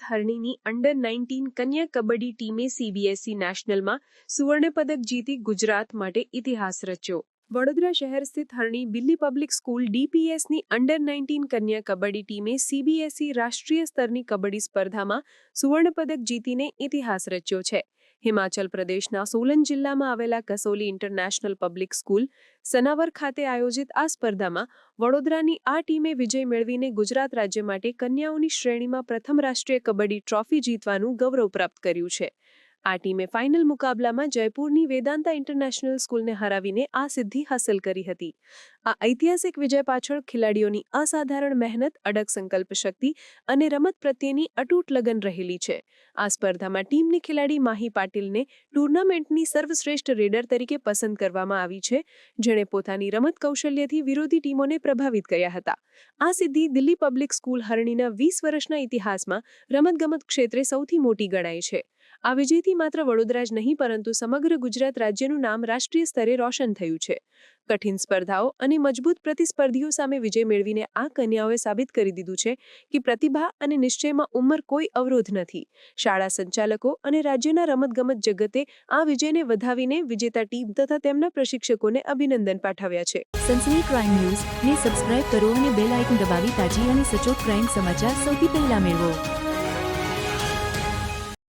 હરણીની અંડર-19 કન્યા કબડ્ડી ટીમે સીબીએસઈ નેશનલમાં સુવર્ણપદક જીતી ગુજરાત માટે ઇતિહાસ રચ્યો. વડોદરા શહેર સ્થિત હરણી બિલ્લી પબ્લિક સ્કૂલ ડીપીએસની અંડર-19 કન્યા કબડ્ડી ટીમે સીબીએસઈ રાષ્ટ્રીય સ્તરની કબડ્ડી સ્પર્ધામાં સુવર્ણપદક જીતીને ઇતિહાસ રચ્યો છે. હિમાચલ પ્રદેશના સોલન જિલ્લામાં આવેલા કસોલી ઇન્ટરનેશનલ પબ્લિક સ્કૂલ સનાવર ખાતે આયોજિત આ સ્પર્ધામાં વડોદરાની આ ટીમે વિજય મેળવીને ગુજરાત રાજ્ય માટે કન્યાઓની શ્રેણીમાં પ્રથમ રાષ્ટ્રીય કબડ્ડી ટ્રોફી જીતવાનું ગૌરવ પ્રાપ્ત કર્યું છે. આ ટીમે ફાઇનલ મુકાબલામાં જયપુરની વેદાંતા ઇન્ટરનેશનલ સ્કૂલને હરાવીને આ સિદ્ધિ હાંસલ કરી હતી. આ ઐતિહાસિક વિજય પાછળ ખેલાડીઓની અસાધારણ મહેનત, અડગ સંકલ્પ શક્તિ અને રમત પ્રત્યેની અતૂટ લગન રહેલી છે. આ સ્પર્ધામાં ટીમની ખેલાડી માહી પાટીલને ટુર્નામેન્ટની સર્વશ્રેષ્ઠ રેડર તરીકે પસંદ કરવામાં આવી છે, જેણે પોતાની રમત કૌશલ્યથી વિરોધી ટીમોને પ્રભાવિત કર્યા હતા. આ સિદ્ધિ દિલ્હી પબ્લિક સ્કૂલ હરણીના 20 વર્ષના ઇતિહાસમાં રમતગમત ક્ષેત્રે સૌથી મોટી ગણાય છે. આ વિજયથી માત્ર વડોદરા જ નહીં પરંતુ સમગ્ર ગુજરાત રાજ્યનું નામ રાષ્ટ્રીય સ્તરે રોશન થયું છે. કઠિન સ્પર્ધાઓ અને મજબૂત પ્રતિસ્પર્ધીઓ સામે વિજય મેળવીને આ કન્યાઓએ સાબિત કરી દીધું છે કે પ્રતિભા અને નિશ્ચયમાં ઉંમર કોઈ અવરોધ નથી. શાળા સંચાલકો અને રાજ્યના રમતગમત જગતે આ વિજયને વધાવીને વિજેતા ટીમ તથા તેમના પ્રશિક્ષકોને અભિનંદન પાઠવ્યા છે. સનસની ક્રાઇમ ન્યૂઝ ને સબસ્ક્રાઇબ કરો અને બેલ આઇકન દબાવી તાજી અને સચોટ ક્રાઇમ સમાચાર સૌથી પહેલા મેળવો.